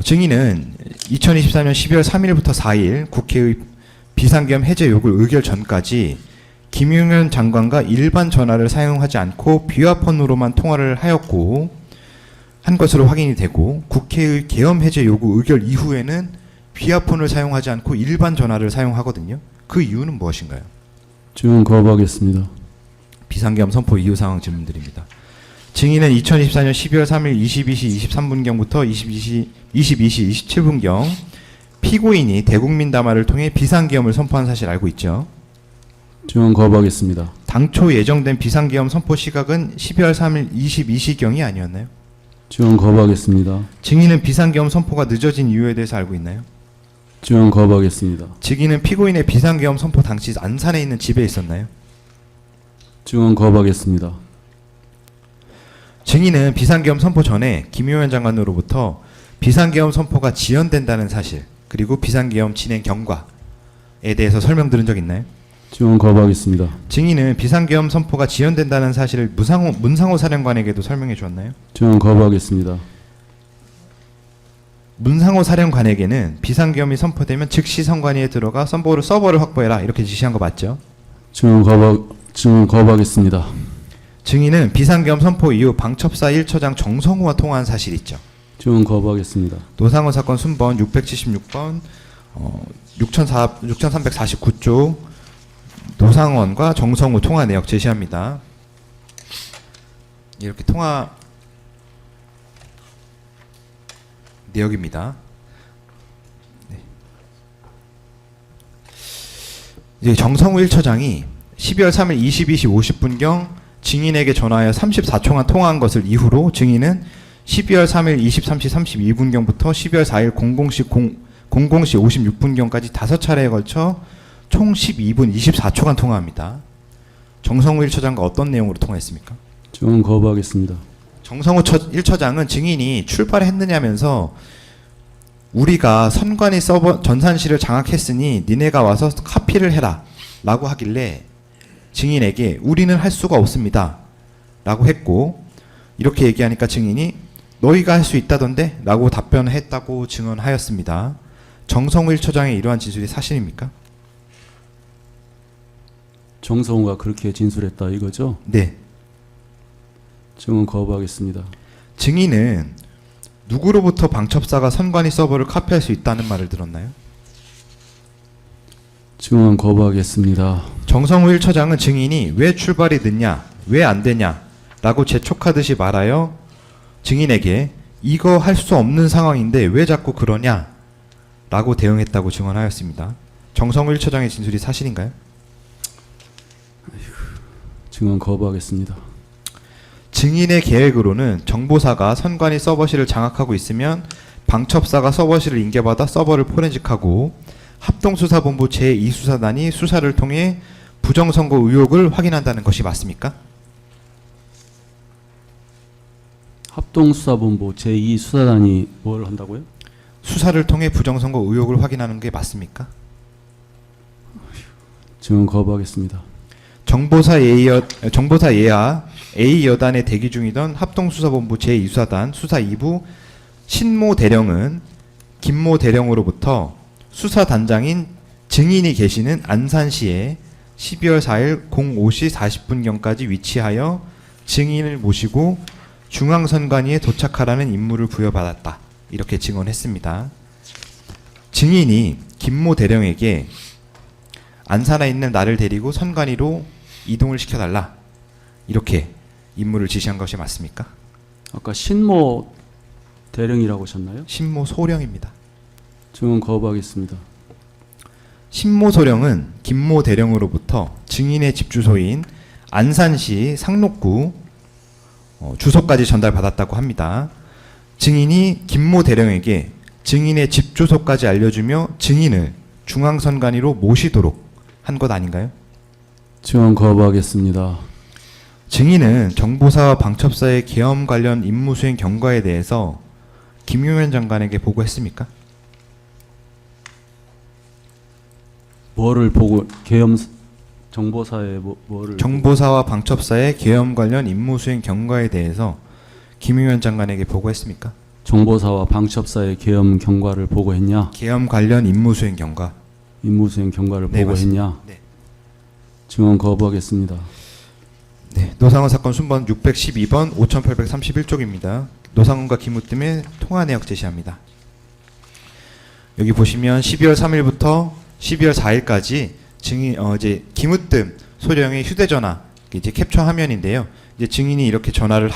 증인은 2024년 12월 3일부터 4일 국회의 비상계엄 해제 요구 의결 전까지 김용현 장관과 일반 전화를 사용하지 않고 비화폰으로만 통화를 하였고 한 것으로 확인이 되고, 국회의 계엄 해제 요구 의결 이후에는 비화폰을 사용하지 않고 일반 전화를 사용하거든요. 그 이유는 무엇인가요? 증언 거부하겠습니다. 비상계엄 선포 이후 상황 질문드립니다. 증인은 2024년 12월 3일 22시 23분경부터 22시 27분경 피고인이 대국민 담화를 통해 비상계엄을 선포한 사실 알고 있죠? 증언 거부하겠습니다. 당초 예정된 비상계엄 선포 시각은 12월 3일 22시경이 아니었나요? 증언 거부하겠습니다. 증인은 비상계엄 선포가 늦어진 이유에 대해서 알고 있나요? 증언 거부하겠습니다. 증인은 피고인의 비상계엄 선포 당시 안산에 있는 집에 있었나요? 증언 거부하겠습니다. 증인은 비상계엄 선포 전에 김용현 장관으로부터 비상계엄 선포가 지연된다는 사실, 그리고 비상계엄 진행 경과에 대해서 설명 들은 적 있나요? 증언 거부하겠습니다. 증인은 비상계엄 선포가 지연된다는 사실을 문상호 사령관에게도 설명해 주었나요? 증언 거부하겠습니다. 문상호 사령관에게는 비상계엄이 선포되면 즉시 선관위에 들어가 서버를 확보해라 이렇게 지시한 거 맞죠? 증언 거부하겠습니다. 증인은 비상계엄 선포 이후 방첩사 1처장 정성우와 통화한 사실이 있죠? 증언 거부하겠습니다. 노상호 사건 순번 676번 6349쪽 노상원과 정성우 통화 내역 제시합니다. 이렇게 통화 내역입니다. 네. 이제 정성우 1처장이 12월 3일 22시 50분경 증인에게 전화하여 34초간 통화한 것을 이후로 증인은 12월 3일 23시 32분경부터 12월 4일 00시 56분경까지 5차례에 걸쳐 총 12분 24초간 통화합니다. 정성우 1처장과 어떤 내용으로 통화했습니까? 증언 거부하겠습니다. 정성우 1처장은 증인이 출발했느냐면서 우리가 선관위 서버 전산실을 장악했으니 니네가 와서 카피를 해라 라고 하길래 증인에게 우리는 할 수가 없습니다 라고 했고, 이렇게 얘기하니까 증인이 너희가 할 수 있다던데 라고 답변했다고 증언하였습니다. 정성우 1처장의 이러한 진술이 사실입니까? 정성우가 그렇게 진술했다 이거죠? 네. 증언 거부하겠습니다. 증인은 누구로부터 방첩사가 선관위 서버를 카피할 수 있다는 말을 들었나요? 증언 거부하겠습니다. 정성우 1처장은 증인이 왜 출발이 늦냐, 왜 안 되냐 라고 재촉하듯이 말하여 증인에게 이거 할 수 없는 상황인데 왜 자꾸 그러냐 라고 대응했다고 증언하였습니다. 정성우 1처장의 진술이 사실인가요? 증언 거부하겠습니다. 증인의 계획으로는 정보사가 선관위 서버실을 장악하고 있으면 방첩사가 서버실을 인계받아 서버를 포렌식하고 합동수사본부 제2수사단이 수사를 통해 부정선거 의혹을 확인한다는 것이 맞습니까? 합동수사본부 제2수사단이 뭘 한다고요? 수사를 통해 부정선거 의혹을 확인하는 게 맞습니까? 증언 거부하겠습니다. 정보사 예하 A 여단에 대기 중이던 합동수사본부 제2수사단 수사 2부 신모 대령은 김모 대령으로부터 수사단장인 증인이 계시는 안산시에 12월 4일 05시 40분경까지 위치하여 증인을 모시고 중앙선관위에 도착하라는 임무를 부여받았다. 이렇게 증언했습니다. 증인이 김모 대령에게 안산에 있는 나를 데리고 선관위로 이동을 시켜달라. 이렇게 임무를 지시한 것이 맞습니까? 아까 신모 대령이라고 하셨나요? 신모 소령입니다. 증언 거부하겠습니다. 신모 소령은 김모 대령으로부터 증인의 집 주소인 안산시 상록구 주소까지 전달받았다고 합니다. 증인이 김모 대령에게 증인의 집 주소까지 알려주며 증인을 중앙선관위로 모시도록 한 것 아닌가요? 증언 거부하겠습니다. 증인은 정보사와 방첩사의 계엄 관련 임무 수행 경과에 대해서 김용현 장관에게 보고했습니까? 뭐를 보고 계엄 정보사에 뭐를 정보사와 방첩사의 계엄 관련 임무 수행 경과에 대해서 김용현 장관에게 보고했습니까? 정보사와 방첩사의 계엄 경과를 보고했냐? 계엄 관련 임무 수행 경과. 임무수행 경과를 네, 보고했냐? 네. 증언 거부하겠습니다. 네, 노상원 사건 순번 612번 5831쪽입니다. 노상원과 김우뜸의 통화 내역 제시합니다. 여기 보시면 12월 3일부터 12월 4일까지 증인 이제 김우뜸 소령의 휴대전화 이제 캡처 화면인데요. 이제 증인이 이렇게 전화를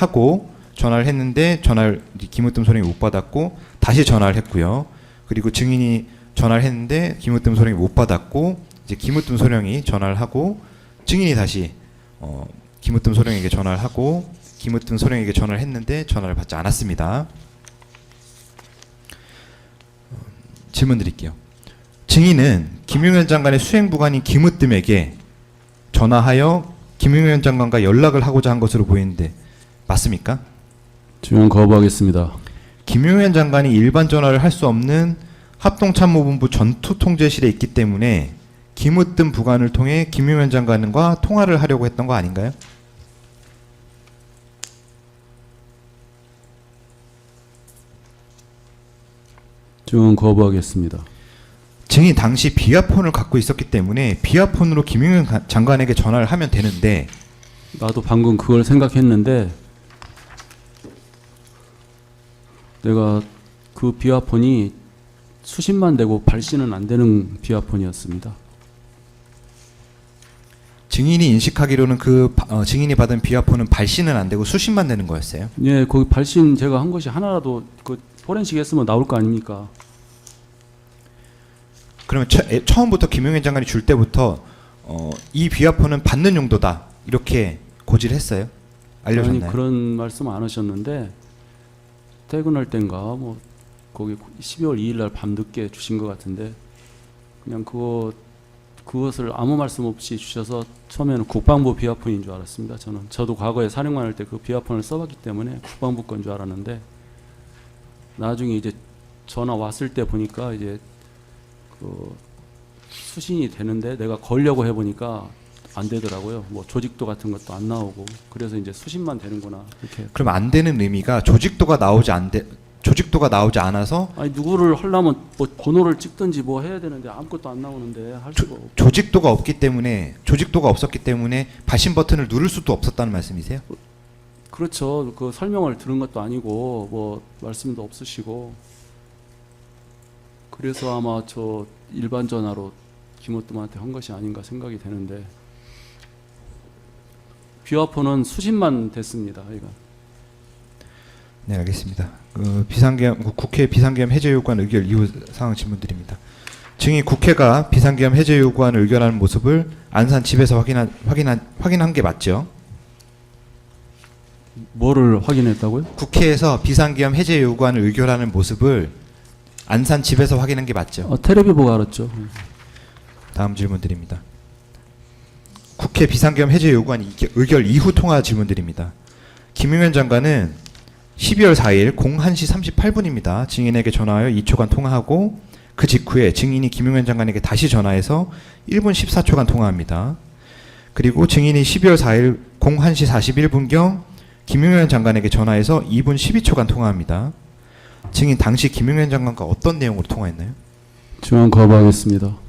했는데 전화를 김우뜸 소령이 못 받았고 다시 전화를 했고요. 그리고 증인이 전화를 했는데 김우뜸 소령이 못 받았고 이제 김우뜸 소령이 전화를 하고 증인이 다시 김우뜸 소령에게 전화를 하고 김우뜸 소령에게 전화를 했는데 전화를 받지 않았습니다. 질문 드릴게요. 증인은 김용현 장관의 수행부관인 김우뜸에게 전화하여 김용현 장관과 연락을 하고자 한 것으로 보이는데 맞습니까? 증언 거부하겠습니다. 김용현 장관이 일반 전화를 할 수 없는 합동참모본부 전투통제실에 있기 때문에 김우뜸 부관을 통해 김용현 장관과 통화를 하려고 했던 거 아닌가요? 증언 거부하겠습니다. 증인 당시 비아폰을 갖고 있었기 때문에 비아폰으로 김용현 장관에게 전화를 하면 되는데 나도 방금 그걸 생각했는데 내가 그 비아폰이 수십만 되고 발신은 안 되는 비아폰이었습니다. 증인이 인식하기로는 증인이 받은 비아폰은 발신은 안 되고 수십만 되는 거였어요. 예, 거기 발신 제가 한 것이 하나라도 그 포렌식 했으면 나올 거 아닙니까? 그러면 처음부터 김용현 장관이 줄 때부터 이 비아폰은 받는 용도다 이렇게 고지를 했어요? 알려줬나요? 아니 그런 말씀 안 하셨는데 퇴근할 땐가 뭐 거기 12월 2일 날 밤늦게 주신 것 같은데 그냥 그것을 아무 말씀 없이 주셔서 처음에는 국방부 비아폰인 줄 알았습니다. 저도 과거에 사령관 할 때 그 비아폰을 써봤기 때문에 국방부 건 줄 알았는데 나중에 이제 전화 왔을 때 보니까 이제 그 수신이 되는데 내가 걸려고 해보니까 안 되더라고요. 뭐 조직도 같은 것도 안 나오고 그래서 이제 수신만 되는구나 이렇게. 그럼 안 되는 의미가 조직도가 나오지 않아서 아니 누구를 하려면 뭐 번호를 찍든지 뭐 해야 되는데 아무것도 안 나오는데 할 수가 없고. 조직도가 없었기 때문에 발신 버튼을 누를 수도 없었다는 말씀이세요? 그렇죠. 그 설명을 들은 것도 아니고 뭐 말씀도 없으시고 그래서 아마 저 일반 전화로 김우뜸한테 한 것이 아닌가 생각이 되는데 비아폰은 수십만 됐습니다. 이건. 네, 알겠습니다. 국회 비상계엄 해제 요구안 의결 이후 상황 질문드립니다. 증인 국회가 비상계엄 해제 요구안을 의결하는 모습을 안산 집에서 확인한 게 맞죠? 뭐를 확인했다고요? 국회에서 비상계엄 해제 요구안을 의결하는 모습을 안산 집에서 확인한 게 맞죠? 텔레비 보고 알았죠. 다음 질문 드립니다. 국회 비상계엄 해제 요구안 의결 이후 통화 질문 드립니다. 김용현 장관은 12월 4일 01시 38분입니다. 증인에게 전화하여 2초간 통화하고 그 직후에 증인이 김용현 장관에게 다시 전화해서 1분 14초간 통화합니다. 그리고 증인이 12월 4일 01시 41분경 김용현 장관에게 전화해서 2분 12초간 통화합니다. 증인 당시 김용현 장관과 어떤 내용으로 통화했나요? 증언 거부하겠습니다.